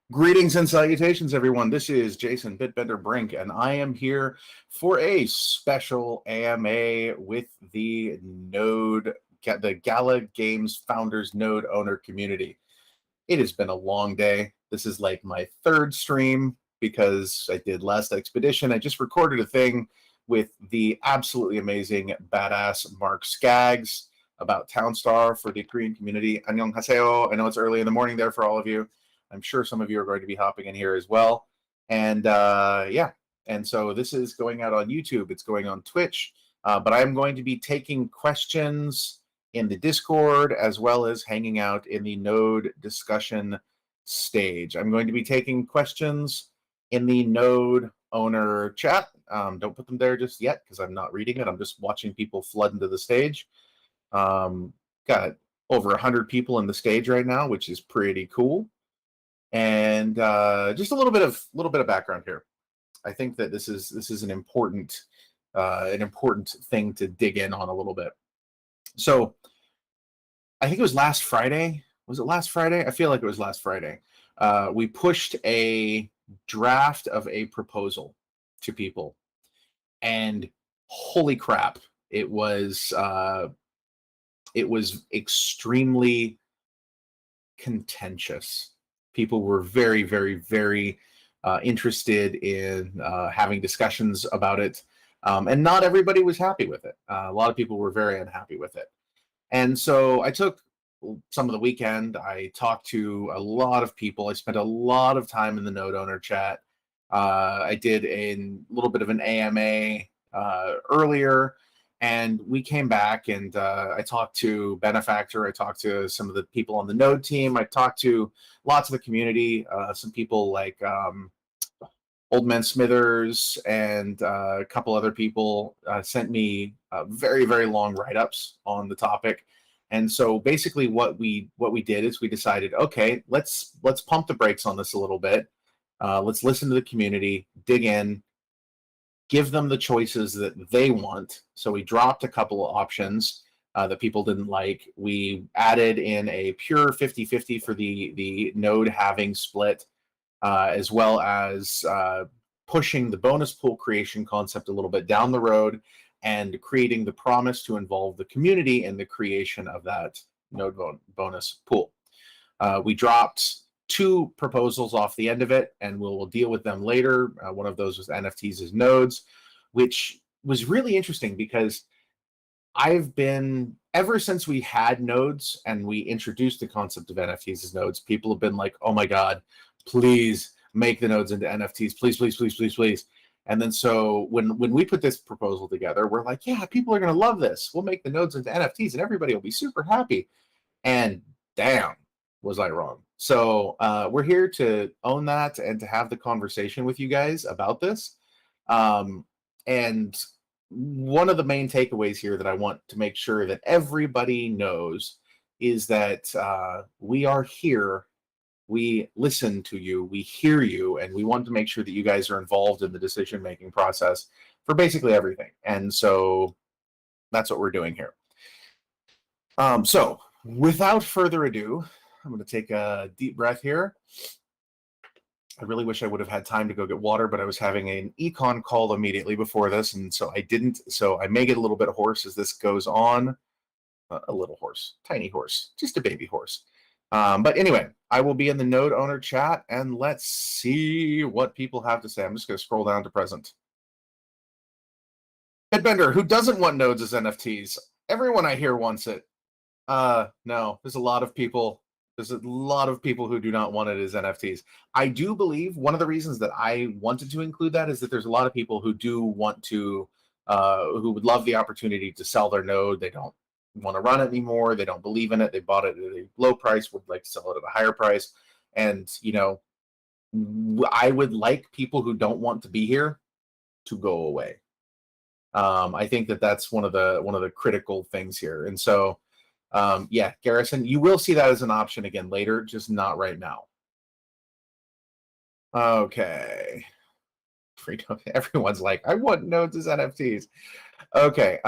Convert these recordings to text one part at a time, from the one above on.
Greetings and salutations, everyone. This is Jason Bitbender Brink, and I am here for a special AMA with the Gala Games Founders Node Owner community. It has been a long day. This is like my third stream because I did last expedition. I just recorded a thing with the absolutely amazing, badass Mark Skaggs about Townstar for the Korean community. Annyeonghaseyo. I know it's early in the morning there for all of you. I'm sure some of you are going to be hopping in here as well. And yeah, and so this is going out on YouTube. It's going on Twitch. But I'm going to be taking questions in the Discord as well as hanging out in the Node discussion stage. I'm going to be taking questions in the Node owner chat. Don't put them there just yet because I'm not reading it. I'm just watching people flood into the stage. Got over 100 people in the stage right now, which is pretty cool. And just a little bit of background here. I think that this is an important thing to dig in on a little bit. So I think it was last Friday. Was it last Friday? I feel like it was last Friday. We pushed a draft of a proposal to people, and holy crap, it was extremely contentious. People were very, very, very interested in having discussions about it, and not everybody was happy with it. A lot of people were very unhappy with it. And so I took some of the weekend. I talked to a lot of people. I spent a lot of time in the node owner chat. I did a little bit of an AMA earlier, and we came back and I talked to Benefactor. I talked to some of the people on the node team. I talked to lots of the community, some people like Old Man Smithers and a couple other people sent me very, very long write-ups on the topic. And so basically what we did is we decided, okay, let's pump the brakes on this a little bit. Let's listen to the community, dig in, give them the choices that they want. So we dropped a couple of options that people didn't like. We added in a pure 50-50 for the node halving split, as well as pushing the bonus pool creation concept a little bit down the road and creating the promise to involve the community in the creation of that node bonus pool. We dropped 2 proposals off the end of it, and we'll deal with them later. One of those was NFTs as nodes, which was really interesting because I've been, ever since we had nodes and we introduced the concept of NFTs as nodes, people have been like, oh my God, please make the nodes into NFTs, please, please, please, please, please. And then so when we put this proposal together, we're like, yeah, people are going to love this. We'll make the nodes into NFTs and everybody will be super happy. And damn, was I wrong. So we're here to own that and to have the conversation with you guys about this. And one of the main takeaways here that I want to make sure that everybody knows is that we are here. We listen to you, we hear you, and we want to make sure that you guys are involved in the decision-making process for basically everything. And so that's what we're doing here. So without further ado, I'm going to take a deep breath here. I really wish I would have had time to go get water, but I was having an econ call immediately before this, and so I didn't. So I may get a little bit hoarse as this goes on. A little horse, tiny horse, just a baby horse. But anyway, I will be in the node owner chat, and let's see what people have to say. I'm just going to scroll down to present. Headbender, who doesn't want nodes as NFTs? Everyone I hear wants it. No, there's a lot of people. There's a lot of people who do not want it as NFTs. I do believe one of the reasons that I wanted to include that is that there's a lot of people who do want to, who would love the opportunity to sell their node. They don't want to run it anymore. They don't believe in it. They bought it at a low price, would like to sell it at a higher price. And, you know, I would like people who don't want to be here to go away. I think that that's one of the critical things here. And so, yeah, Garrison, you will see that as an option again later, just not right now. Okay. Freedom. Everyone's like, I want nodes as NFTs. Okay.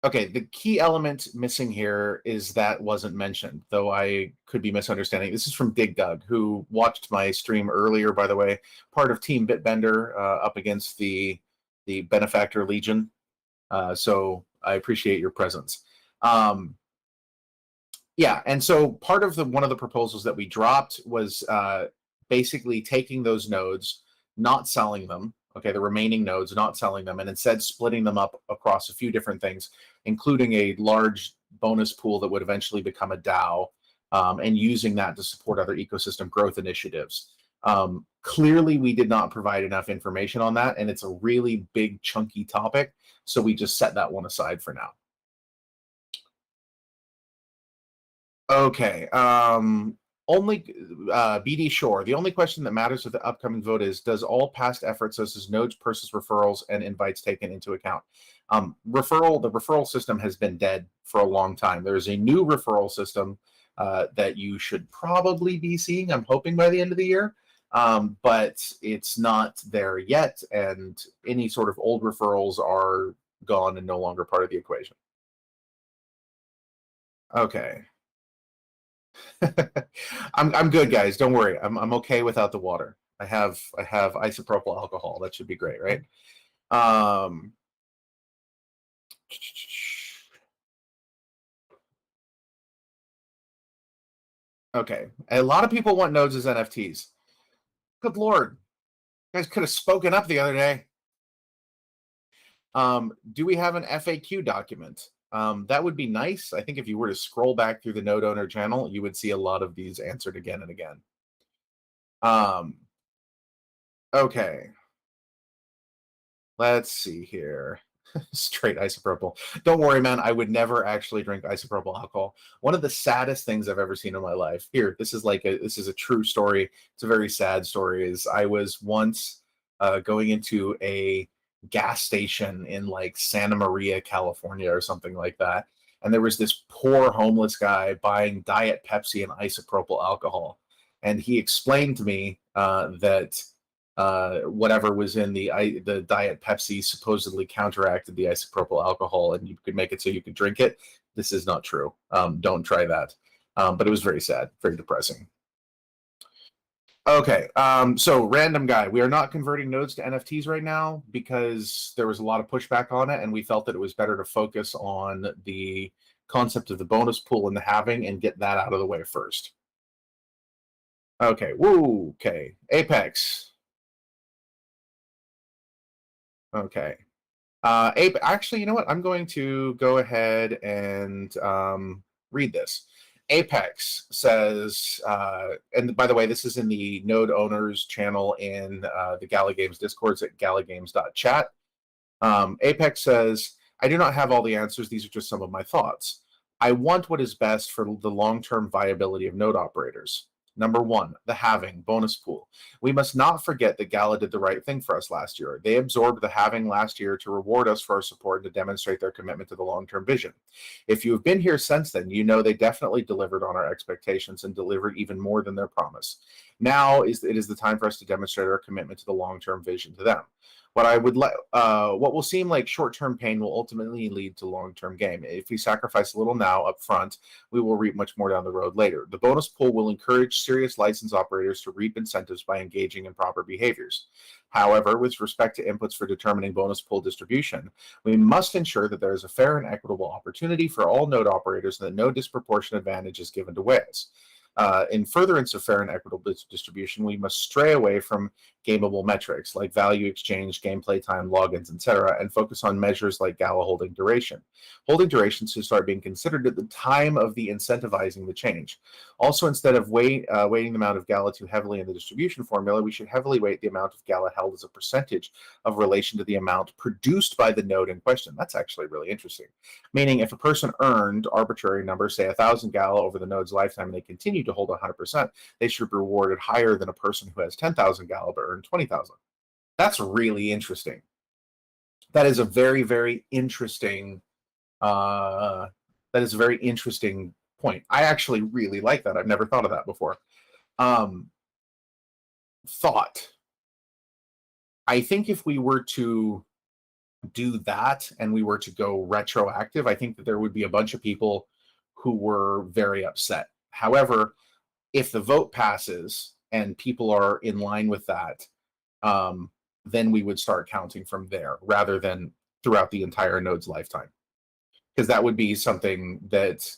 Okay, the key element missing here is that wasn't mentioned, though I could be misunderstanding. This is from Dig Dug, who watched my stream earlier, by the way, part of Team Bitbender, up against the Benefactor Legion. So I appreciate your presence. Yeah, and so part of one of the proposals that we dropped was basically taking those nodes, not selling them, okay, the remaining nodes, not selling them, and instead splitting them up across a few different things, including a large bonus pool that would eventually become a DAO, and using that to support other ecosystem growth initiatives. Clearly, we did not provide enough information on that, and it's a really big, chunky topic, so we just set that one aside for now. Okay. Only BD Shore. The only question that matters with the upcoming vote is: does all past efforts, such as nodes, purses, referrals, and invites, taken into account? The referral system has been dead for a long time. There's a new referral system that you should probably be seeing. I'm hoping by the end of the year, but it's not there yet, and any sort of old referrals are gone and no longer part of the equation. Okay. I'm good, guys. Don't worry. I'm okay without the water. I have isopropyl alcohol. That should be great, right? Um, okay. A lot of people want nodes as NFTs. Good lord, you guys could have spoken up the other day. Do we have an FAQ document? That would be nice. I think if you were to scroll back through the node owner channel, you would see a lot of these answered again and again. Okay. Let's see here. Straight isopropyl. Don't worry, man. I would never actually drink isopropyl alcohol. One of the saddest things I've ever seen in my life. Here, this is a true story. It's a very sad story. Is I was once going into a gas station in like Santa Maria, California, or something like that, and there was this poor homeless guy buying Diet Pepsi and isopropyl alcohol, and he explained to me that whatever was in the Diet Pepsi supposedly counteracted the isopropyl alcohol, and you could make it so you could drink it. This is not true. Don't try that. But it was very sad, very depressing. Okay, so random guy. We are not converting nodes to NFTs right now because there was a lot of pushback on it, and we felt that it was better to focus on the concept of the bonus pool and the halving and get that out of the way first. Okay, woo, okay. Apex. Okay. Actually, you know what? I'm going to go ahead and read this. Apex says, and by the way, this is in the Node Owners channel in the Gala Games Discords at galagames.chat. Apex says, I do not have all the answers. These are just some of my thoughts. I want what is best for the long-term viability of node operators. Number one, the halving bonus pool. We must not forget that Gala did the right thing for us last year. They absorbed the halving last year to reward us for our support and to demonstrate their commitment to the long-term vision. If you have been here since then, you know they definitely delivered on our expectations and delivered even more than their promise. Now it is the time for us to demonstrate our commitment to the long-term vision to them. What will seem like short-term pain will ultimately lead to long-term gain. If we sacrifice a little now up front, we will reap much more down the road later. The bonus pool will encourage serious license operators to reap incentives by engaging in proper behaviors. However, with respect to inputs for determining bonus pool distribution, we must ensure that there is a fair and equitable opportunity for all node operators and that no disproportionate advantage is given to whales. In furtherance of fair and equitable distribution, we must stray away from gameable metrics like value exchange, gameplay time, logins, etc., and focus on measures like Gala holding duration. Holding duration should start being considered at the time of the incentivizing the change. Also, instead of weighting the amount of Gala too heavily in the distribution formula, we should heavily weight the amount of Gala held as a percentage of relation to the amount produced by the node in question. That's actually really interesting. Meaning, if a person earned arbitrary numbers, say 1,000 Gala over the node's lifetime, and they continue to hold 100%, they should be rewarded higher than a person who has 10,000 Gala but earned 20,000. That's really interesting. That is a very, very interesting. That is a very interesting point. I actually really like that. I've never thought of that before. Thought. I think if we were to do that and we were to go retroactive, I think that there would be a bunch of people who were very upset. However, if the vote passes and people are in line with that, then we would start counting from there rather than throughout the entire node's lifetime. Because that would be something that,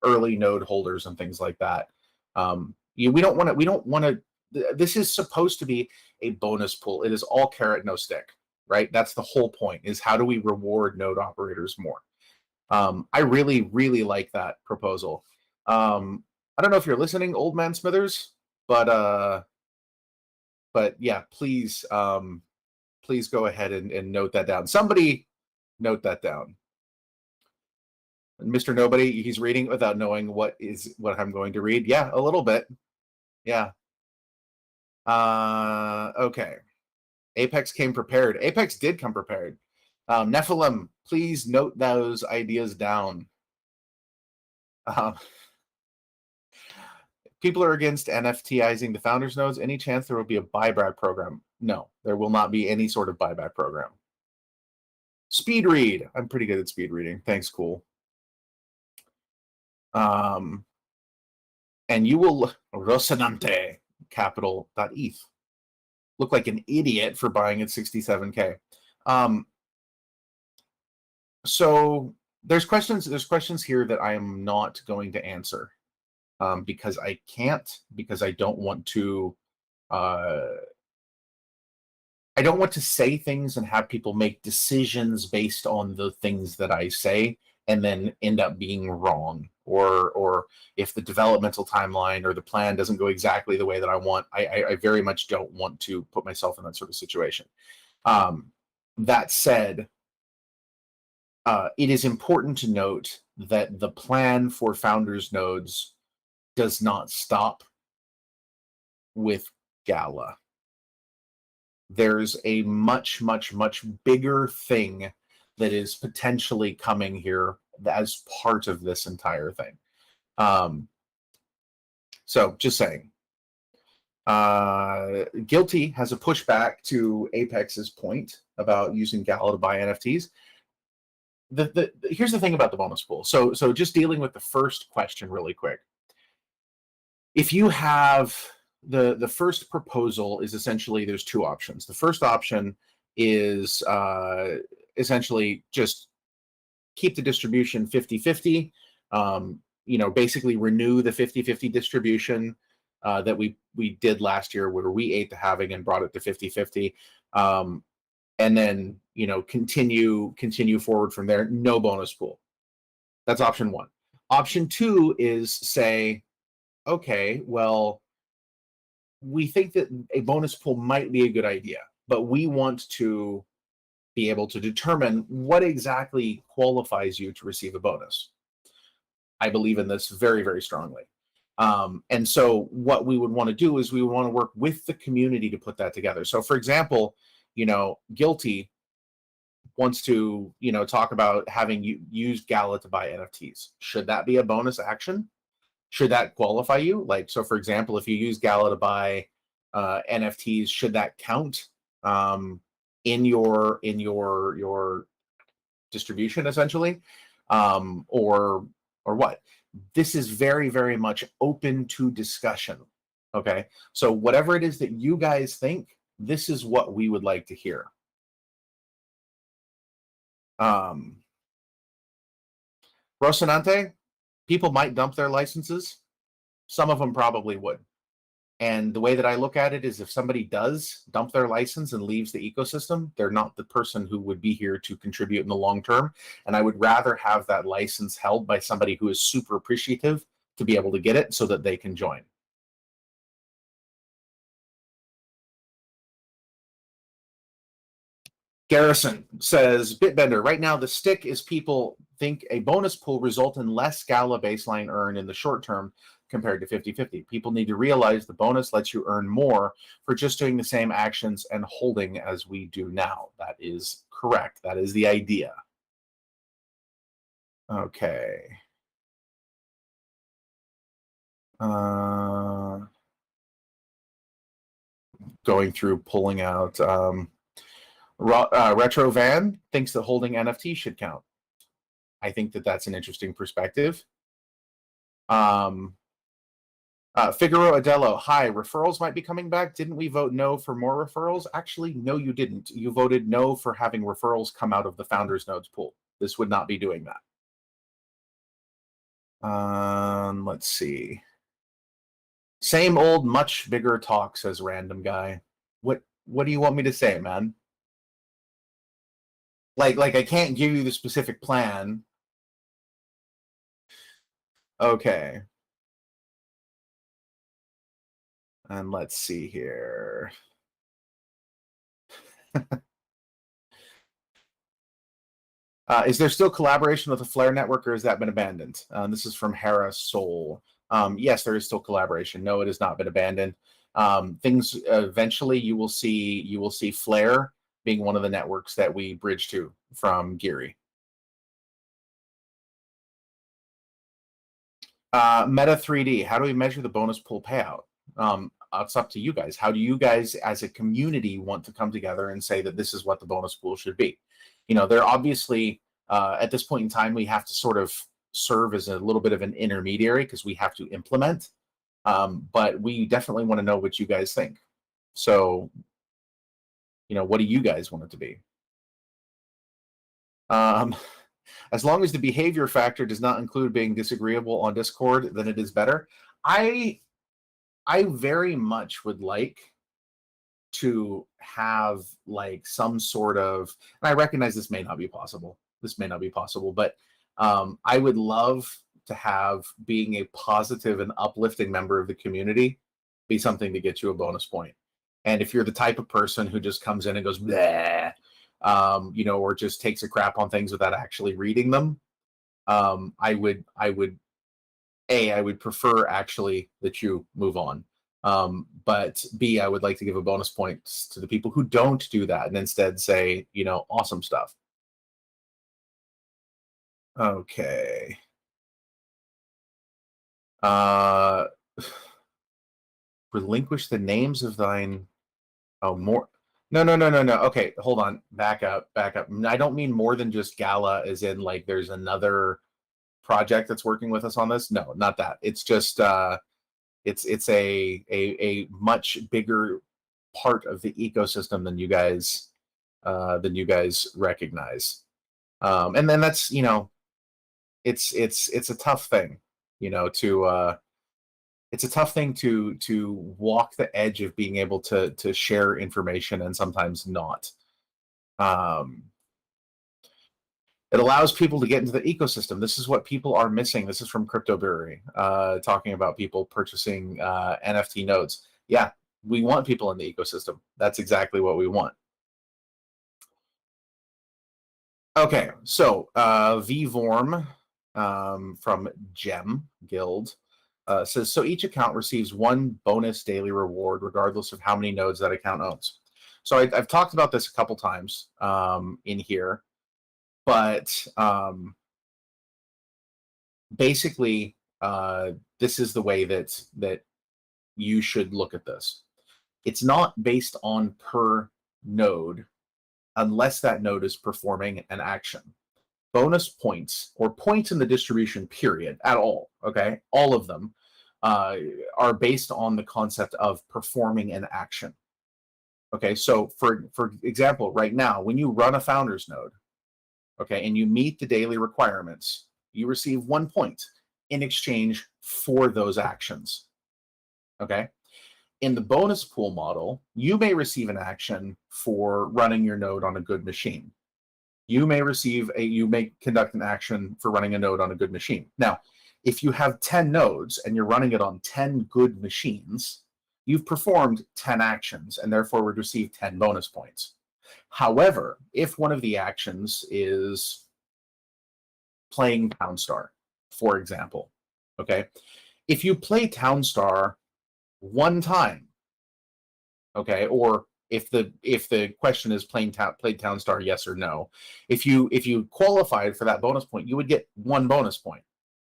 early node holders and things like that. We don't want to. This is supposed to be a bonus pool. It is all carrot, no stick, right? That's the whole point, is how do we reward node operators more? I really, really like that proposal. I don't know if you're listening, Old Man Smithers, but yeah, please go ahead and note that down. Somebody note that down. Mr. Nobody, he's reading without knowing what I'm going to read. Yeah, a little bit. Yeah. Okay. Apex came prepared. Apex did come prepared. Nephilim, please note those ideas down. People are against NFTizing the founders nodes. Any chance there will be a buyback program? No, there will not be any sort of buyback program. Speed read. I'm pretty good at speed reading. Thanks, cool. And you will Rocinante capital.eth. Look like an idiot for buying at 67K. So there's questions here that I am not going to answer because I can't, because I don't want to say things and have people make decisions based on the things that I say and then end up being wrong, or if the developmental timeline or the plan doesn't go exactly the way that I want, I very much don't want to put myself in that sort of situation. That said, it is important to note that the plan for founders nodes does not stop with Gala. There's a much, much, much bigger thing that is potentially coming here as part of this entire thing. So just saying. Guilty has a pushback to Apex's point about using Gala to buy NFTs. Here's the thing about the bonus pool. So just dealing with the first question really quick. If you have the first proposal is essentially, there's two options. The first option is essentially just keep the distribution 50-50, basically renew the 50-50 distribution that we did last year, where we ate the halving and brought it to 50-50, and then continue forward from there. No bonus pool. That's option one. Option two is say, okay, well, we think that a bonus pool might be a good idea, but we want to be able to determine what exactly qualifies you to receive a bonus. I believe in this very, very strongly. And so what we would want to do is we would want to work with the community to put that together. So for example, Guilty wants to, talk about having used Gala to buy NFTs. Should that be a bonus action? Should that qualify you? Like, so for example, if you use Gala to buy NFTs, should that count in your distribution essentially, or what? This is very, very much open to discussion. Okay, so whatever it is that you guys think, this is what we would like to hear. Rocinante, people might dump their licenses. Some of them probably would. And the way that I look at it is, if somebody does dump their license and leaves the ecosystem, they're not the person who would be here to contribute in the long term. And I would rather have that license held by somebody who is super appreciative to be able to get it so that they can join. Garrison says, Bitbender, right now the stick is people think a bonus pool result in less Gala baseline earn in the short term compared to 50-50. People need to realize the bonus lets you earn more for just doing the same actions and holding as we do now. That is correct. That is the idea. Okay. Going through, pulling out. Retro Van thinks that holding NFT should count. I think that that's an interesting perspective. Figaro Adello, hi, referrals might be coming back. Didn't we vote no for more referrals? Actually, no, you didn't. You voted no for having referrals come out of the Founders Nodes pool. This would not be doing that. Let's see. Same old, much bigger talk, says random guy. What do you want me to say, man? Like I can't give you the specific plan. Okay. And let's see here. Is there still collaboration with the Flare network, or has that been abandoned? This is from Hera Soul. Yes, there is still collaboration. No, it has not been abandoned. Things eventually you will see Flare being one of the networks that we bridge to from Geary. Meta 3D. How do we measure the bonus pool payout? It's up to you guys. How do you guys, as a community, want to come together and say that this is what the bonus pool should be? You know, they're obviously at this point in time we have to sort of serve as a little bit of an intermediary because we have to implement. But we definitely want to know what you guys think. So, you know, what do you guys want it to be? As long as the behavior factor does not include being disagreeable on Discord, then it is better. I very much would like to have like some sort of, and I recognize this may not be possible. But I would love to have being a positive and uplifting member of the community be something to get you a bonus point. And if you're the type of person who just comes in and goes, bleh, you know, or just takes a crap on things without actually reading them, I would prefer actually that you move on. But B, I would like to give a bonus point to the people who don't do that and instead say, you know, awesome stuff. Okay. Relinquish the names of thine. Oh, more. No. Okay, hold on. Back up. I don't mean more than just Gala, as in like there's another project that's working with us on this. No, not that. It's just it's a much bigger part of the ecosystem than you guys recognize. And then that's, you know, it's a tough thing, you know, it's a tough thing to walk the edge of being able to share information and sometimes not. It allows people to get into the ecosystem. This is what people are missing. This is from Crypto Brewery, talking about people purchasing NFT nodes. Yeah, we want people in the ecosystem. That's exactly what we want. Okay, so VVorm from Gem Guild says, so each account receives one bonus daily reward regardless of how many nodes that account owns. So I've talked about this a couple times in here, but basically this is the way that you should look at this. It's not based on per node unless that node is performing an action. Bonus points or points in the distribution period at all, okay, all of them are based on the concept of performing an action. Okay, so for example, right now, when you run a founders node, okay, and you meet the daily requirements, you receive 1 point in exchange for those actions. Okay, in the bonus pool model, you may receive an action for running your node on a good machine. You may conduct an action for running a node on a good machine. Now, if you have 10 nodes and you're running it on 10 good machines, you've performed 10 actions and therefore would receive 10 bonus points. However, if one of the actions is playing Townstar, for example, okay, if you play Townstar 1 time, okay, or if the question is played Townstar, yes or no, if you qualified for that bonus point, you would get 1 bonus point.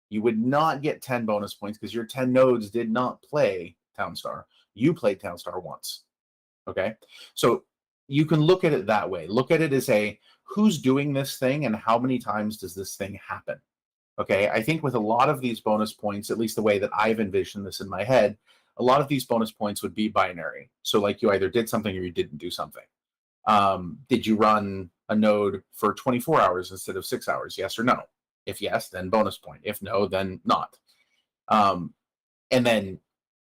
You would not get 10 bonus points because your 10 nodes did not play Townstar. You played Townstar once. Okay, so you can look at it that way. Look at it as who's doing this thing and how many times does this thing happen? Okay, I think with a lot of these bonus points, at least the way that I've envisioned this in my head, a lot of these bonus points would be binary. So like you either did something or you didn't do something. Did you run a node for 24 hours instead of 6 hours? Yes or no? If yes, then bonus point. If no, then not. And then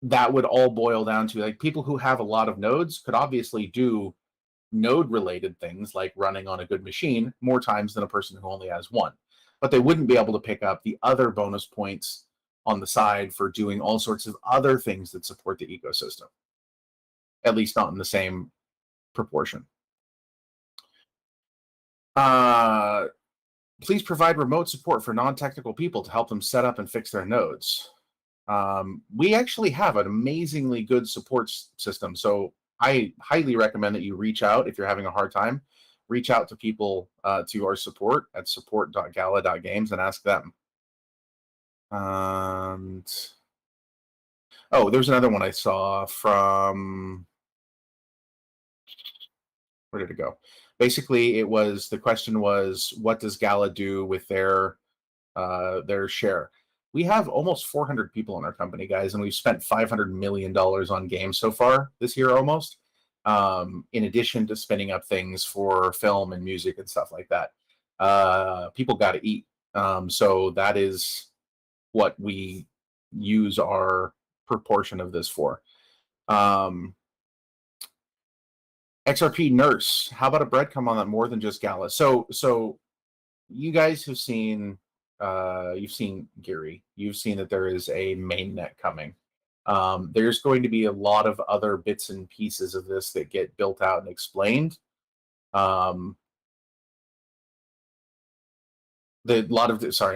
that would all boil down to like people who have a lot of nodes could obviously do node related things like running on a good machine more times than a person who only has one. But they wouldn't be able to pick up the other bonus points on the side for doing all sorts of other things that support the ecosystem, at least not in the same proportion. Please provide remote support for non-technical people to help them set up and fix their nodes. We actually have an amazingly good support system. So I highly recommend that you reach out if you're having a hard time. Reach out to people to our support at support.gala.games and ask them. And oh, there's another one I saw from, where did it go? Basically, the question was, what does Gala do with their share? We have almost 400 people in our company, guys, and we've spent $500 million on games so far this year almost, in addition to spinning up things for film and music and stuff like that. People got to eat. So that is what we use our proportion of this for. XRP Nurse, how about a breadcrumb on that more than just Gala? So you guys have seen, you've seen Geary. You've seen that there is a mainnet coming. There's going to be a lot of other bits and pieces of this that get built out and explained. Sorry,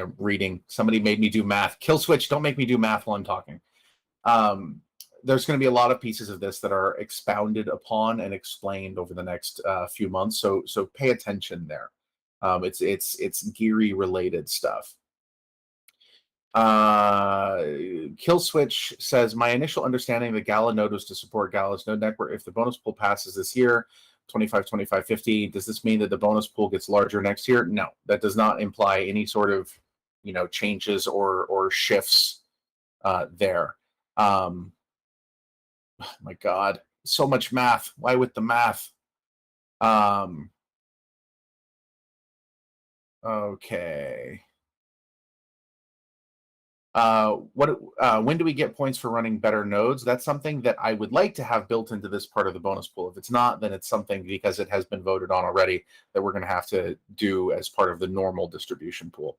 I'm reading. Somebody made me do math. Kill switch, don't make me do math while I'm talking. There's going to be a lot of pieces of this that are expounded upon and explained over the next few months. So pay attention there. It's Geary related stuff. Kill Switch says, my initial understanding of the Gala node was to support Gala's node network. If the bonus pool passes this year, 25, 25, 50, does this mean that the bonus pool gets larger next year? No, that does not imply any sort of, changes or shifts there. Oh my God, so much math. Why with the math? Okay. When do we get points for running better nodes? That's something that I would like to have built into this part of the bonus pool. If it's not, then it's something, because it has been voted on already, that we're going to have to do as part of the normal distribution pool.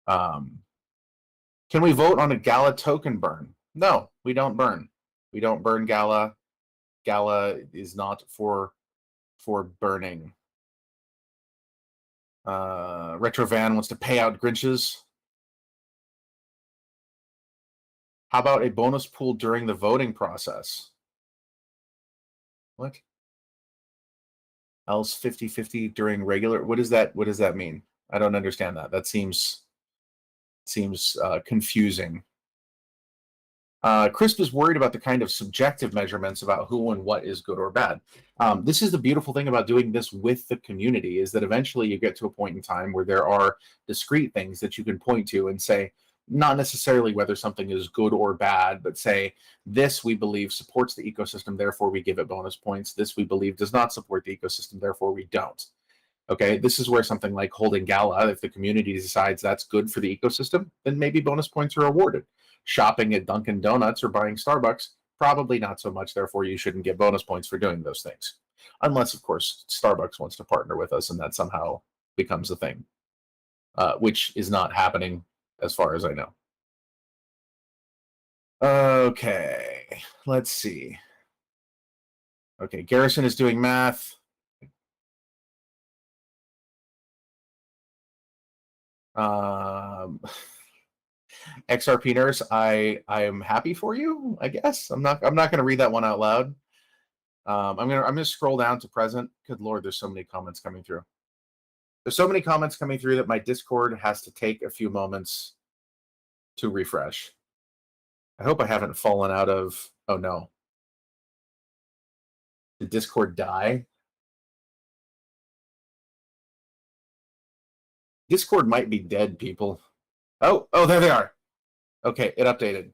Can we vote on a Gala token burn? No, we don't burn. We don't burn Gala. Gala is not for burning. Retrovan wants to pay out Grinches. How about a bonus pool during the voting process? What? Else 50-50 during regular? What does that mean? I don't understand that. That seems confusing. Crisp is worried about the kind of subjective measurements about who and what is good or bad. This is the beautiful thing about doing this with the community, is that eventually you get to a point in time where there are discrete things that you can point to and say, not necessarily whether something is good or bad, but say, this we believe supports the ecosystem, therefore we give it bonus points. This we believe does not support the ecosystem, therefore we don't. Okay, this is where something like holding Gala, if the community decides that's good for the ecosystem, then maybe bonus points are awarded. Shopping at Dunkin' Donuts or buying Starbucks, probably not so much, therefore you shouldn't get bonus points for doing those things. Unless, of course, Starbucks wants to partner with us and that somehow becomes a thing, which is not happening as far as I know. Okay, let's see. Okay, Garrison is doing math. XRP Nurse, I am happy for you, I guess. I'm not gonna read that one out loud. I'm gonna scroll down to present. Good Lord, there's so many comments coming through. There's so many comments coming through that my Discord has to take a few moments to refresh. I hope I haven't fallen out of, oh no. Did Discord die? Discord might be dead, people. Oh, there they are. Okay, it updated.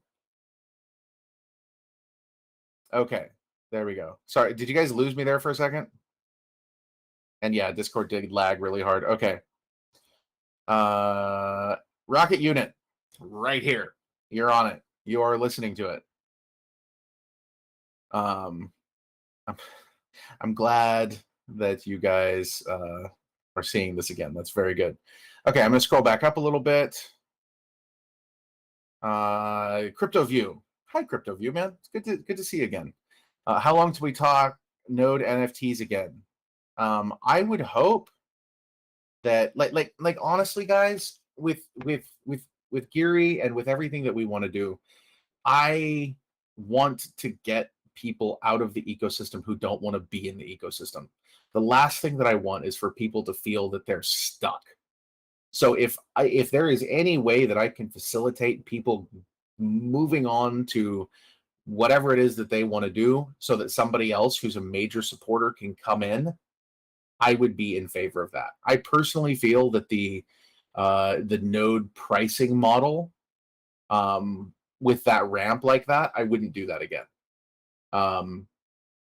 Okay, there we go. Sorry, did you guys lose me there for a second? And yeah, Discord did lag really hard. Okay. Rocket Unit, right here. You're on it. You are listening to it. I'm, I'm glad that you guys are seeing this again. That's very good. Okay, I'm going to scroll back up a little bit. Crypto View. Hi, Crypto View, man. It's good to see you again. How long till we talk Node NFTs again? I would hope that, like honestly, guys, with Geary and with everything that we want to do, I want to get people out of the ecosystem who don't want to be in the ecosystem. The last thing that I want is for people to feel that they're stuck. So if there is any way that I can facilitate people moving on to whatever it is that they want to do, so that somebody else who's a major supporter can come in, I would be in favor of that. I personally feel that the node pricing model, with that ramp like that, I wouldn't do that again.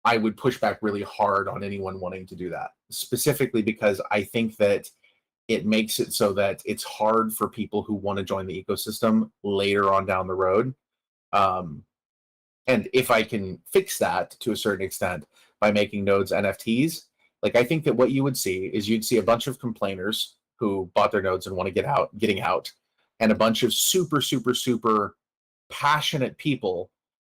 I would push back really hard on anyone wanting to do that, specifically because I think that it makes it so that it's hard for people who want to join the ecosystem later on down the road. And if I can fix that to a certain extent by making nodes NFTs, like I think that what you would see is you'd see a bunch of complainers who bought their nodes and want to getting out, and a bunch of super, super, super passionate people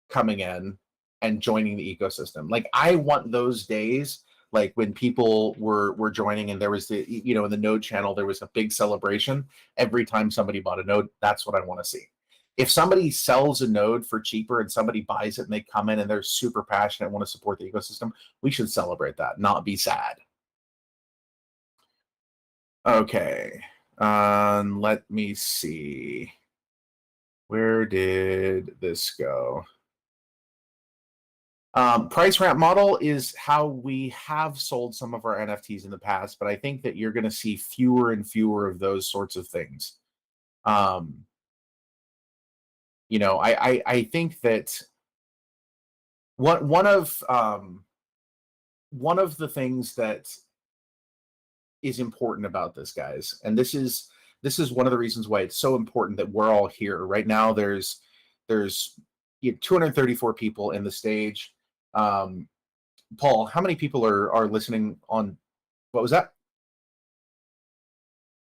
coming in and joining the ecosystem. Like I want those days, like when people were joining and there was the, in the node channel, there was a big celebration every time somebody bought a node. That's what I want to see. If somebody sells a node for cheaper and somebody buys it and they come in and they're super passionate and want to support the ecosystem, we should celebrate that, not be sad. Okay. Let me see. Where did this go? Price ramp model is how we have sold some of our NFTs in the past, but I think that you're going to see fewer and fewer of those sorts of things. I think that one of the things that is important about this, guys, and this is one of the reasons why it's so important that we're all here right now. There's 234 people in the stage. Paul, how many people are listening on? What was that?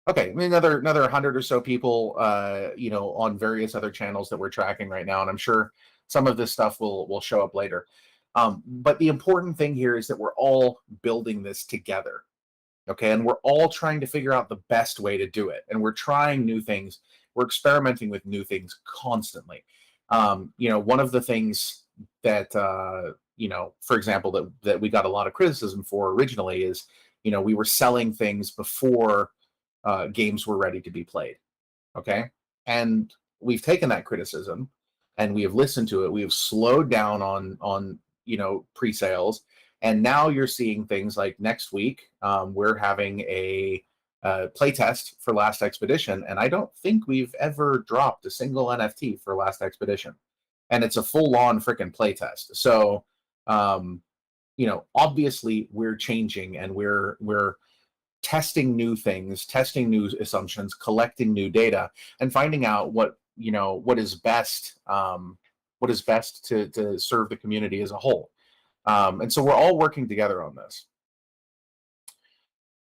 Okay, I mean, another 100 or so people, on various other channels that we're tracking right now, and I'm sure some of this stuff will show up later. But the important thing here is that we're all building this together, okay, and we're all trying to figure out the best way to do it, and we're trying new things. We're experimenting with new things constantly. One of the things that for example, that we got a lot of criticism for originally is, we were selling things before games were ready to be played. Okay. And we've taken that criticism and we have listened to it. We have slowed down on pre-sales. And now you're seeing things like next week, we're having a play test for Last Expedition. And I don't think we've ever dropped a single NFT for Last Expedition. And it's a full-on freaking play test. So, obviously we're changing and we're testing new things, testing new assumptions, collecting new data, and finding out what is best, to serve the community as a whole. And so we're all working together on this.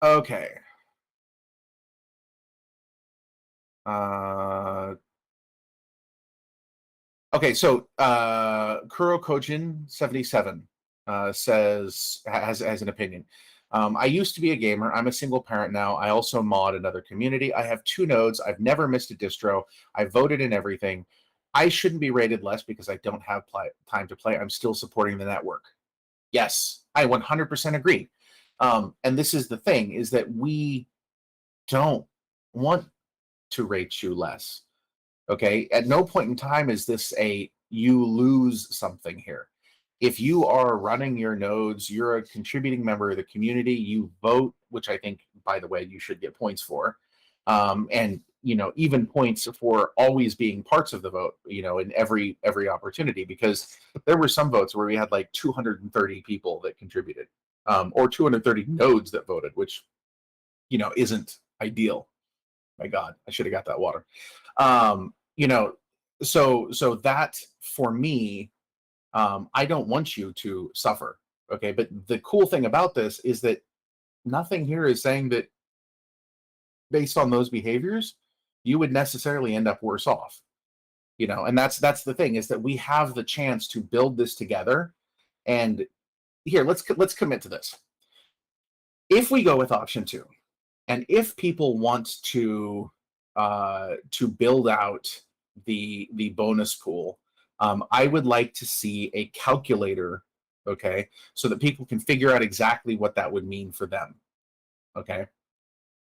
Okay. Okay, so Kuro Kojin 77 has an opinion. I used to be a gamer. I'm a single parent now. I also mod another community. I have 2 nodes. I've never missed a distro. I voted in everything. I shouldn't be rated less because I don't have time to play. I'm still supporting the network. Yes, I 100% agree. And this is the thing, is that we don't want to rate you less. Okay? At no point in time is this you lose something here. If you are running your nodes, you're a contributing member of the community, you vote, which I think, by the way, you should get points for. And even points for always being parts of the vote, in every opportunity, because there were some votes where we had like 230 people that contributed, or 230 nodes that voted, which isn't ideal. My God, I should have got that water. um so that, for me, I don't want you to suffer. Okay, but the cool thing about this is that nothing here is saying that based on those behaviors you would necessarily end up worse off. And that's the thing, is that we have the chance to build this together. And here, let's commit to this. If we go with option 2, and if people want to build out the bonus pool, I would like to see a calculator, okay, so that people can figure out exactly what that would mean for them. Okay.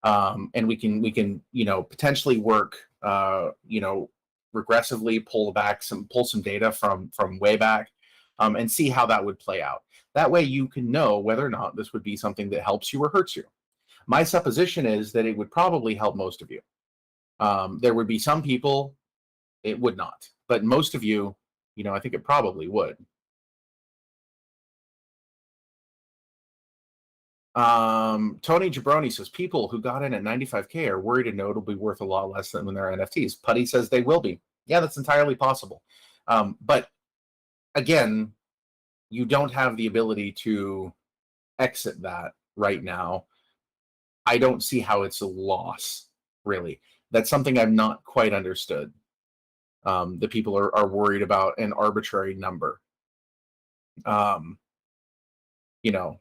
And we can potentially work, regressively pull some data from way back, and see how that would play out. That way you can know whether or not this would be something that helps you or hurts you. My supposition is that it would probably help most of you. There would be some people it would not, but most of you, I think it probably would. Tony Jabroni says people who got in at 95K are worried a node will be worth a lot less than when they're NFTs. Putty says they will be. Yeah, that's entirely possible. But again, you don't have the ability to exit that right now. I don't see how it's a loss, really. That's something I've not quite understood. The people are worried about an arbitrary number. You know,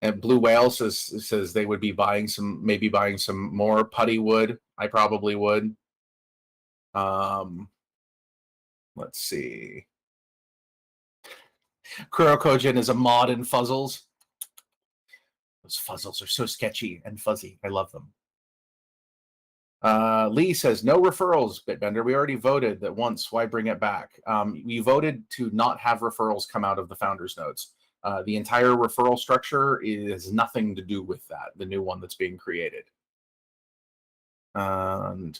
and Blue Whale says they would be maybe buying some more. Putty would. I probably would. Let's see. Kurokojin is a mod in Fuzzles. Those Fuzzles are so sketchy and fuzzy. I love them. Lee says, no referrals, Bitbender. We already voted that once. Why bring it back? We voted to not have referrals come out of the founders nodes. The entire referral structure is nothing to do with that, the new one that's being created. And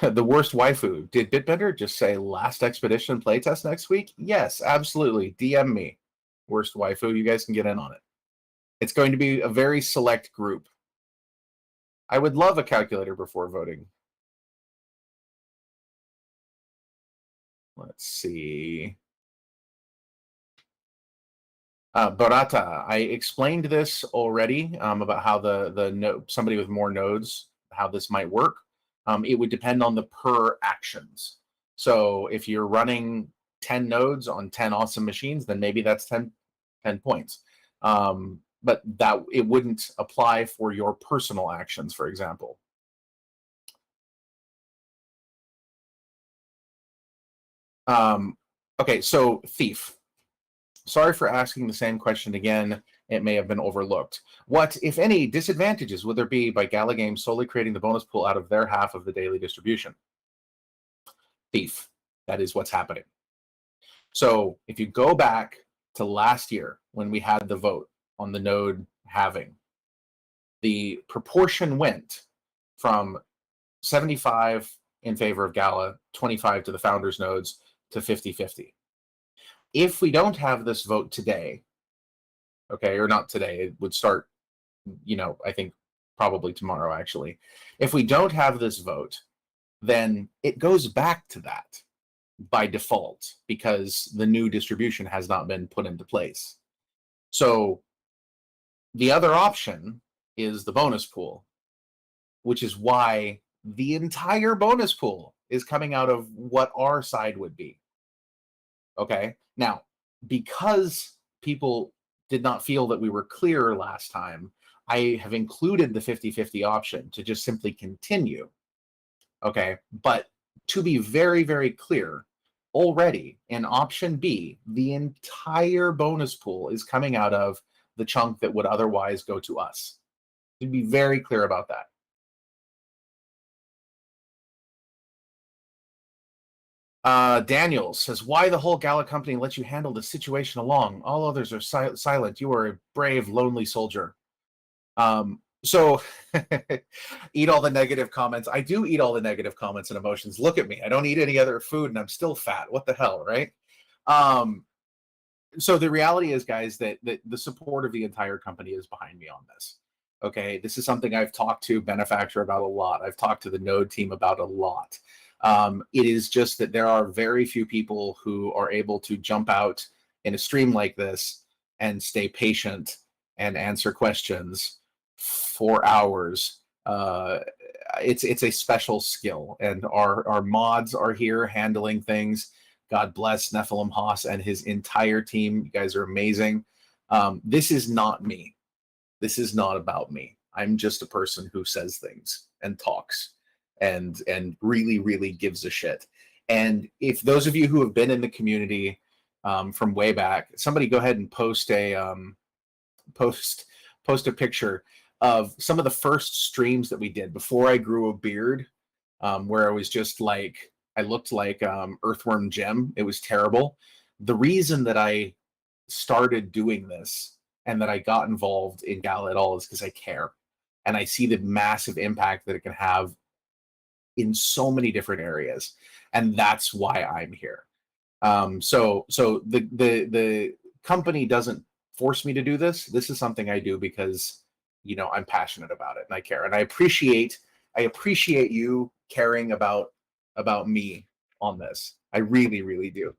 the worst waifu. Did Bitbender just say last expedition playtest next week? Yes, absolutely. DM me. Worst waifu. You guys can get in on it. It's going to be a very select group. I would love a calculator before voting. Let's see. Barata, I explained this already, about how somebody with more nodes, how this might work. It would depend on the per actions. So if you're running 10 nodes on 10 awesome machines, then maybe that's 10 points. But that it wouldn't apply for your personal actions, for example. Okay, so Thief. Sorry for asking the same question again. It may have been overlooked. What, if any, disadvantages would there be by Gala Games solely creating the bonus pool out of their half of the daily distribution? Thief. That is what's happening. So if you go back to last year when we had the vote on the node halving, the proportion went from 75 in favor of Gala, 25 to the founders nodes, to 50-50. If we don't have this vote today, okay, or not today, it would start, I think probably tomorrow, actually. If we don't have this vote, then it goes back to that by default because the new distribution has not been put into place. So the other option is the bonus pool, which is why the entire bonus pool is coming out of what our side would be. Okay. Now, because people did not feel that we were clear last time, I have included the 50-50 option to just simply continue. Okay. But to be very, very clear, already in option B, the entire bonus pool is coming out of the chunk that would otherwise go to us. To be very clear about that. Daniel says, why the whole Gala company let you handle the situation alone? All others are silent. You are a brave, lonely soldier. So eat all the negative comments. I do eat all the negative comments and emotions. Look at me. I don't eat any other food and I'm still fat. What the hell, right? Um, so the reality is, guys, that the support of the entire company is behind me on this. Okay, this is something I've talked to Benefactor about a lot. I've talked to the Node team about a lot. It is just that there are very few people who are able to jump out in a stream like this and stay patient and answer questions for hours. It's a special skill, and our mods are here handling things. God bless Nephilim Haas and his entire team. You guys are amazing. This is not me. This is not about me. I'm just a person who says things and talks and really, really gives a shit. And if those of you who have been in the community from way back, somebody go ahead and post post a picture of some of the first streams that we did before I grew a beard, where I was just like, I looked like Earthworm Jim. It was terrible. The reason that I started doing this and that I got involved in Gala at all is because I care. And I see the massive impact that it can have in so many different areas. And that's why I'm here. So the company doesn't force me to do this. This is something I do because, you know, I'm passionate about it and I care. And I appreciate you caring about me on this. I really, really do.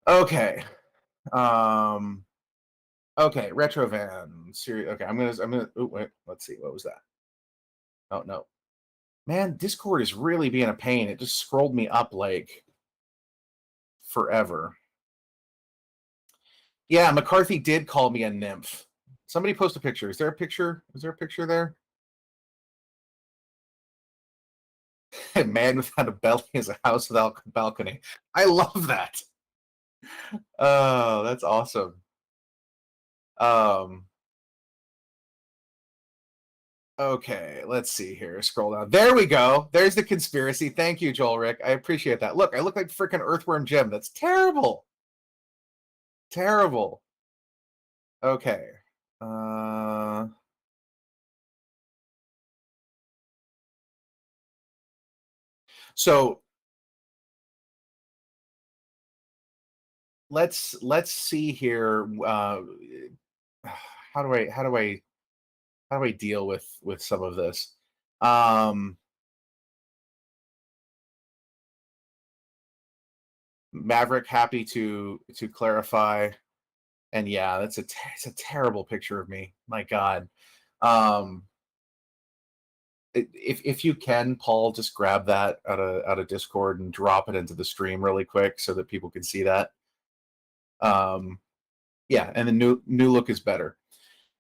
Okay. Um okay, Retrovan. Okay, I'm gonna oh wait, let's see, what was that? Oh no. Man, Discord is really being a pain. It just scrolled me up like forever. Yeah, McCarthy did call me a nymph. Somebody post a picture. Is there a picture? Is there a picture there? A man without a belly is a house without a balcony. I love that. Oh, that's awesome. Um, okay, let's see here. Scroll down. There we go. There's the conspiracy. Thank you, Joel Rick. I appreciate that. Look, I look like freaking Earthworm Jim. That's terrible. Terrible. Okay. Uh so let's see here. How do I deal with some of this? Um, Maverick, happy to clarify, and yeah, it's a terrible picture of me. My God. Um, if you can, Paul, just grab that out of Discord and drop it into the stream really quick so that people can see that. Um, yeah, and the new look is better.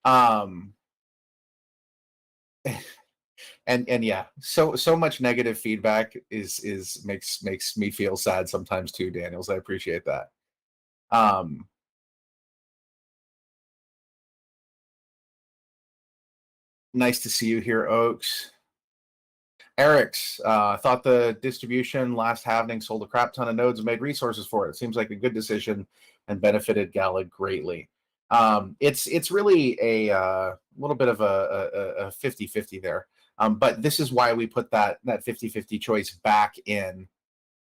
Um, and yeah, so much negative feedback is makes me feel sad sometimes too, Daniels. I appreciate that. Um, nice to see you here, Oaks. Eric's thought the distribution last halving sold a crap ton of nodes and made resources for it. Seems like a good decision and benefited Gala greatly. It's really a little bit of a 50-50 there. But this is why we put that 50-50 choice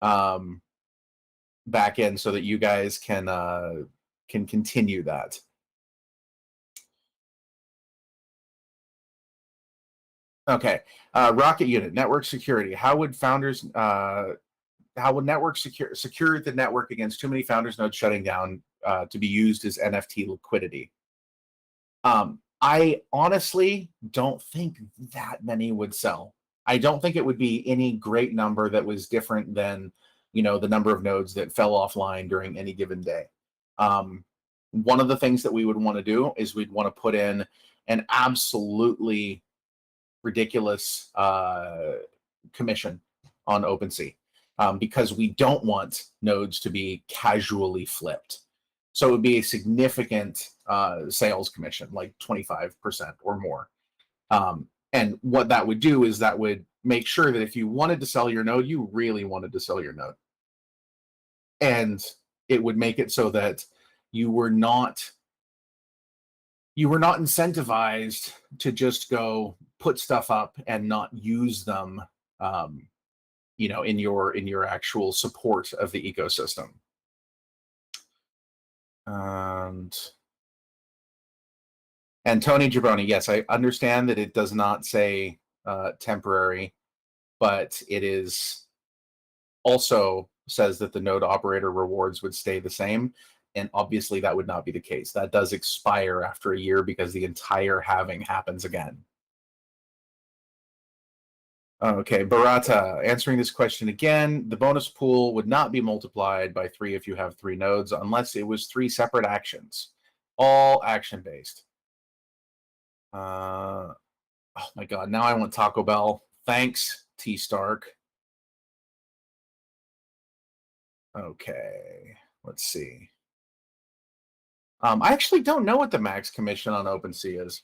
um, back in so that you guys can continue that. Okay, rocket unit network security. How would networks secure the network against too many founders nodes shutting down to be used as NFT liquidity? I honestly don't think that many would sell. I don't think it would be any great number that was different than, you know, the number of nodes that fell offline during any given day. One of the things that we would want to do is we'd want to put in an absolutely ridiculous commission on OpenSea, because we don't want nodes to be casually flipped. So it would be a significant sales commission, like 25% or more. And what that would do is that would make sure that if you wanted to sell your node, you really wanted to sell your node. And it would make it so that you were not you were not incentivized to just go put stuff up and not use them, in your actual support of the ecosystem. And Tony Gibroni, yes, I understand that it does not say temporary, but it is also says that the node operator rewards would stay the same. And obviously that would not be the case. That does expire after a year because the entire halving happens again. Okay, Barata, answering this question again, the bonus pool would not be multiplied by 3 if you have 3 nodes unless it was 3 separate actions, all action-based. Oh my God, now I want Taco Bell. Thanks, T. Stark. Okay, let's see. I actually don't know what the max commission on OpenSea is.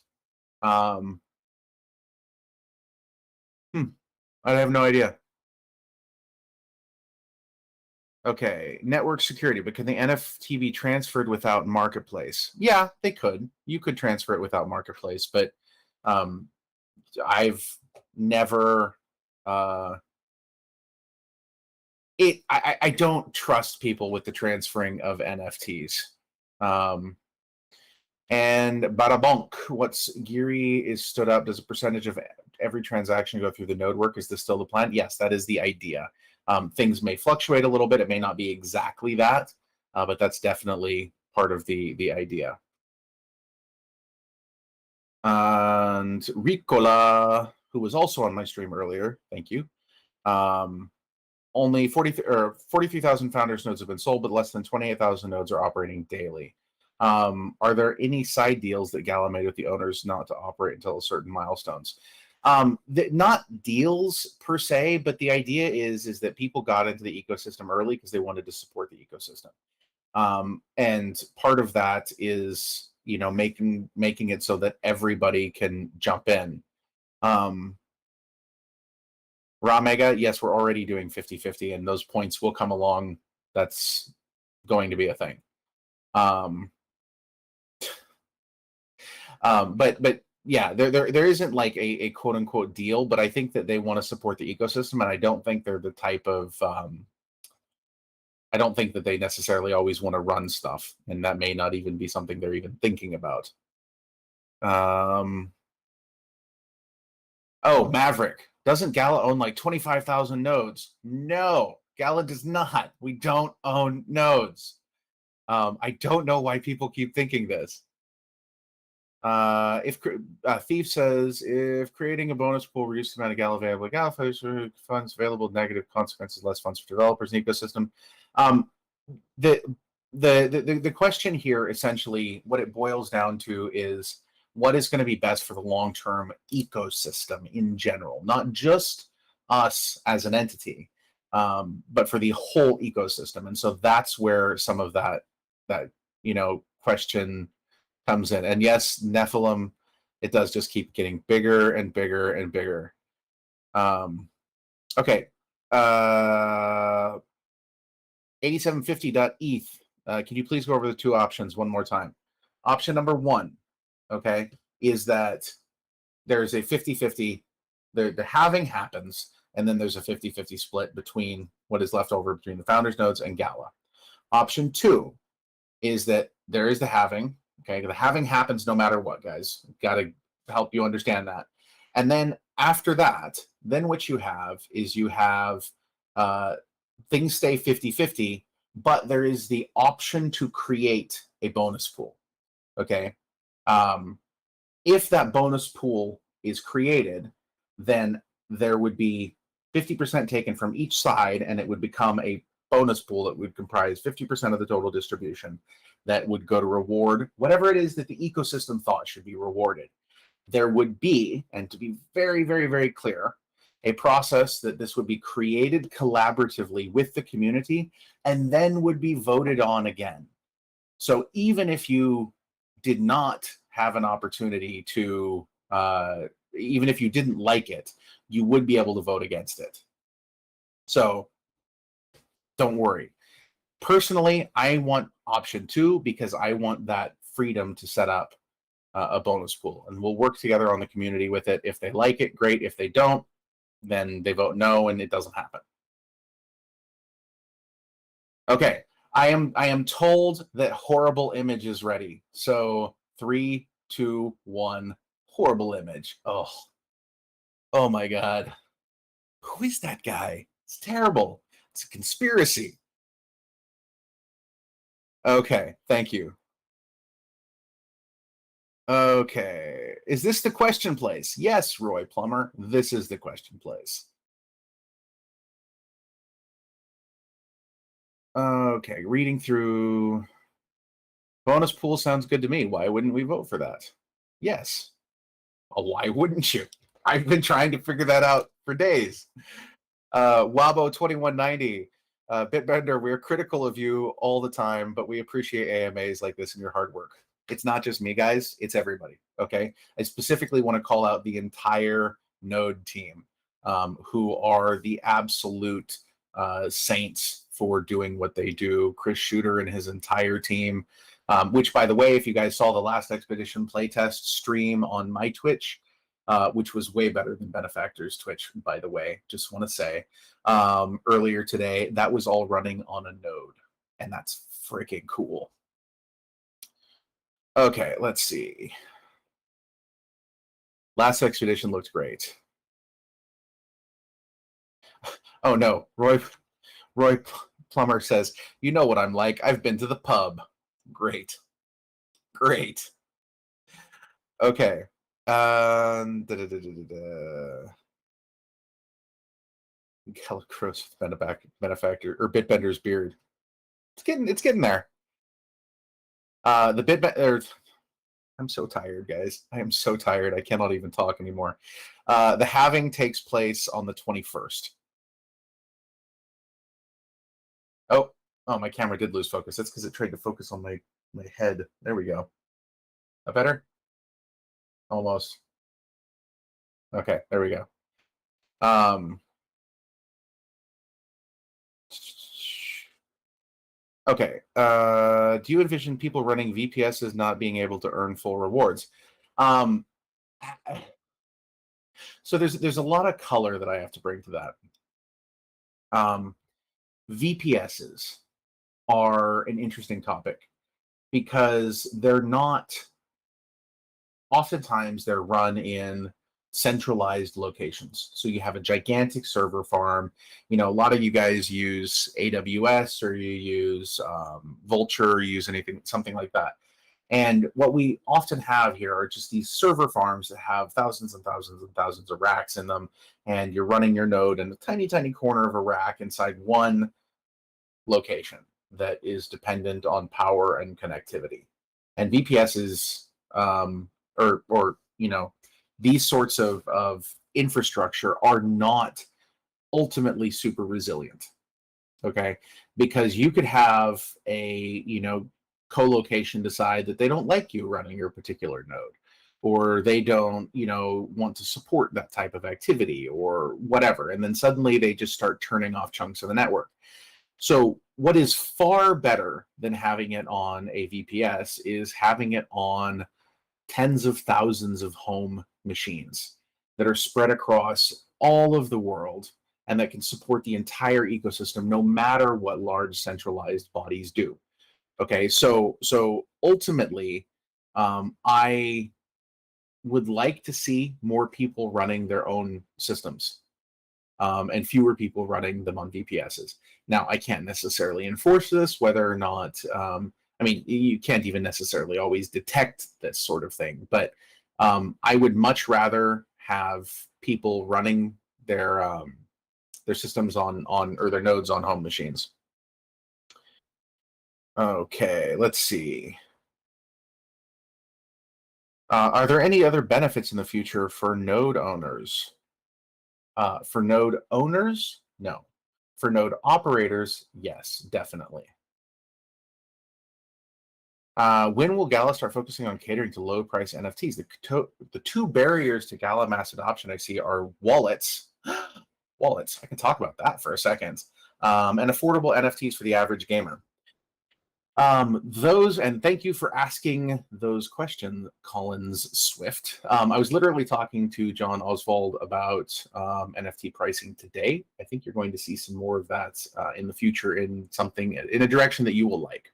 I have no idea. Okay, network security, but can the NFT be transferred without marketplace? Yeah, they could. You could transfer it without marketplace, but I've never I don't trust people with the transferring of NFTs. And Badabonk, what's Geary is stood up. Does a percentage of every transaction go through the node work? Is this still the plan? Yes, that is the idea. Things may fluctuate a little bit. It may not be exactly that, but that's definitely part of the idea. And Ricola, who was also on my stream earlier, thank you. Only 43,000 founders nodes have been sold, but less than 28,000 nodes are operating daily. Are there any side deals that Gala made with the owners not to operate until certain milestones? Not deals per se, but the idea is that people got into the ecosystem early because they wanted to support the ecosystem. And part of that is, making it so that everybody can jump in. Raw Mega, yes, we're already doing 50-50, and those points will come along. That's going to be a thing. But yeah, there isn't like a quote unquote deal, but I think that they want to support the ecosystem, and I don't think they're the type of I don't think that they necessarily always want to run stuff, and that may not even be something they're even thinking about. Oh, Maverick. Doesn't Gala own like 25,000 nodes? No, Gala does not. We don't own nodes. I don't know why people keep thinking this. If Thief says, if creating a bonus pool reduces the amount of Gala available, Gala funds available, negative consequences, less funds for developers and ecosystem. The question here, essentially, what it boils down to is what is going to be best for the long-term ecosystem in general, not just us as an entity, but for the whole ecosystem. And so that's where some of that question comes in. And yes, Nephilim, it does just keep getting bigger and bigger and bigger. Okay. 8750.eth. Can you please go over the 2 options one more time? Option number 1, okay, is that there's a 50-50, the halving happens, and then there's a 50-50 split between what is left over between the founders nodes and Gala. Option 2 is that there is the halving. Okay, the halving happens no matter what, guys. Got to help you understand that. And then after that, then what you have is you have things stay 50-50, but there is the option to create a bonus pool. Okay. If that bonus pool is created, then there would be 50% taken from each side, and it would become a bonus pool that would comprise 50% of the total distribution that would go to reward whatever it is that the ecosystem thought should be rewarded. There would be, and to be very, very, very clear, a process that this would be created collaboratively with the community and then would be voted on again. So even if you did not have an opportunity to, even if you didn't like it, you would be able to vote against it. So don't worry. Personally, I want option 2 because I want that freedom to set up a bonus pool, and we'll work together on the community with it. If they like it, great. If they don't, then they vote no, and it doesn't happen. Okay, I am told that horrible image is ready. So 3, 2, 1, horrible image. Oh my god. Who is that guy? It's terrible. It's a conspiracy. Okay, thank you. Okay. Is this the question place? Yes, Roy Plummer. This is the question place. Okay, reading through bonus pool sounds good to me. Why wouldn't we vote for that? Yes. Why wouldn't you? I've been trying to figure that out for days. Wabo 2190. Bitbender, we're critical of you all the time, but we appreciate AMAs like this and your hard work. It's not just me, guys. It's everybody. Okay. I specifically want to call out the entire Node team, who are the absolute saints for doing what they do. Chris Shooter and his entire team, which, by the way, if you guys saw the last Expedition playtest stream on my Twitch, which was way better than Benefactor's Twitch, by the way, just want to say, earlier today, that was all running on a node, and that's freaking cool. Okay, let's see. Last Expedition looked great. Oh no, Roy Plummer says, "You know what I'm like. I've been to the pub." Great, great. Okay. Calicross benefactor or Bitbender's beard. It's getting there. The Bitbender. I'm so tired, guys. I am so tired. I cannot even talk anymore. The halving takes place on the 21st. Oh, my camera did lose focus. That's because it tried to focus on my head. There we go. That better? Almost. Okay, there we go. Okay. Do you envision people running VPSs not being able to earn full rewards? So there's a lot of color that I have to bring to that. VPSs are an interesting topic because they're not. Oftentimes, they're run in centralized locations. So you have a gigantic server farm. A lot of you guys use AWS or you use Vulture, or use something like that. And what we often have here are just these server farms that have thousands and thousands and thousands of racks in them. And you're running your node in a tiny, tiny corner of a rack inside one location that is dependent on power and connectivity. And VPS is, or these sorts of infrastructure are not ultimately super resilient. Okay, because you could have a co-location decide that they don't like you running your particular node, or they don't want to support that type of activity or whatever, and then suddenly they just start turning off chunks of the network. So what is far better than having it on a VPS is having it on tens of thousands of home machines that are spread across all of the world and that can support the entire ecosystem no matter what large centralized bodies do. Okay, so ultimately, I would like to see more people running their own systems, and fewer people running them on VPSs. Now, I can't necessarily enforce this, whether or not, I mean, you can't even necessarily always detect this sort of thing, but I would much rather have people running their systems on or their nodes on home machines. Okay, let's see. Are there any other benefits in the future for node owners? For node owners, no. For node operators, yes, definitely. When will Gala start focusing on catering to low price NFTs? The two barriers to Gala mass adoption I see are wallets. Wallets. I can talk about that for a second. And affordable NFTs for the average gamer. Those, and thank you for asking those questions, Collins Swift. I was literally talking to John Oswald about NFT pricing today. I think you're going to see some more of that in the future in a direction that you will like.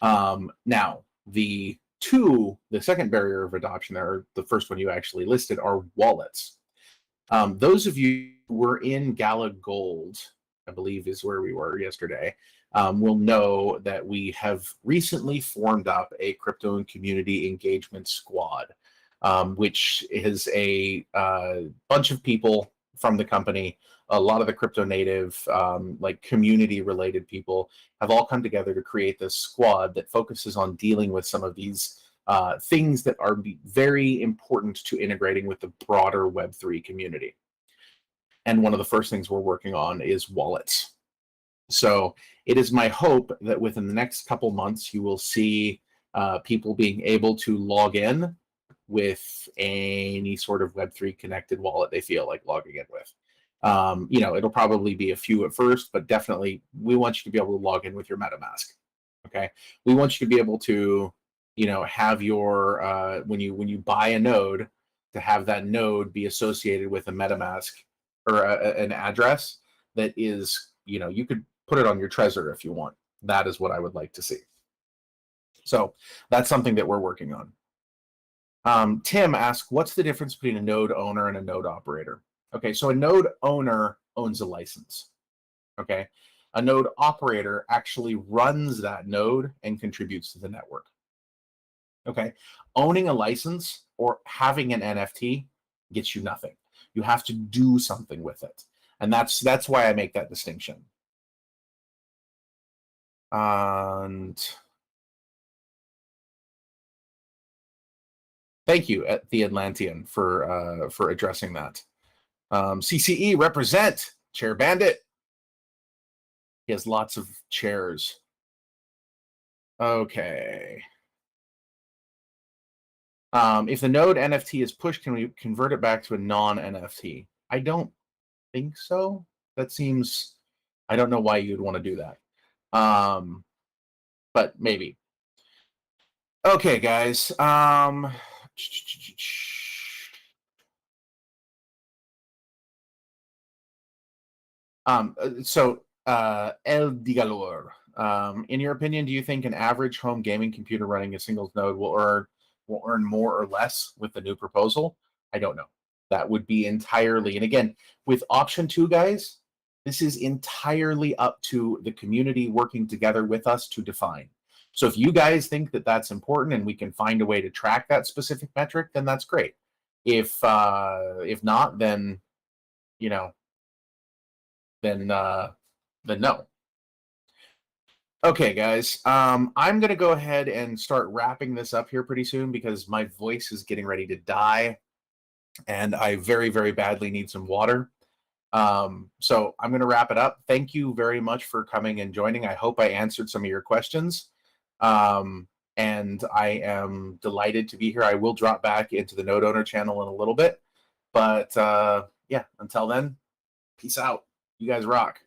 Now, the second barrier of adoption, or the first one you actually listed, are wallets. Those of you who were in Gala Gold, I believe is where we were yesterday, will know that we have recently formed up a crypto and community engagement squad, which is a bunch of people from the company. A lot of the crypto native, like community related people, have all come together to create this squad that focuses on dealing with some of these things that are very important to integrating with the broader Web3 community. And one of the first things we're working on is wallets. So it is my hope that within the next couple months, you will see people being able to log in with any sort of Web3 connected wallet they feel like logging in with. It'll probably be a few at first, but definitely we want you to be able to log in with your MetaMask. Okay. We want you to be able to, have your, when you buy a node, to have that node be associated with a MetaMask or an address that is, you could put it on your Trezor if you want. That is what I would like to see. So that's something that we're working on. Tim asks, what's the difference between a node owner and a node operator? Okay, so a node owner owns a license. Okay, a node operator actually runs that node and contributes to the network. Okay, owning a license or having an NFT gets you nothing. You have to do something with it, and that's why I make that distinction. And thank you, the Atlantean, for addressing that. CCE represent Chair Bandit. He has lots of chairs. Okay. If the node NFT is pushed, can we convert it back to a non-NFT? I don't think so. That seems, I don't know why you'd want to do that. But maybe. Okay, guys. So El Digalor, in your opinion, do you think an average home gaming computer running a singles node will earn more or less with the new proposal? I don't know. That would be entirely, and again, with option 2, guys, this is entirely up to the community working together with us to define. So if you guys think that that's important and we can find a way to track that specific metric, then that's great. If not, then then no. Okay, guys. I'm going to go ahead and start wrapping this up here pretty soon because my voice is getting ready to die and I very, very badly need some water. So I'm going to wrap it up. Thank you very much for coming and joining. I hope I answered some of your questions. And I am delighted to be here. I will drop back into the Node Owner channel in a little bit. But yeah, until then, peace out. You guys rock.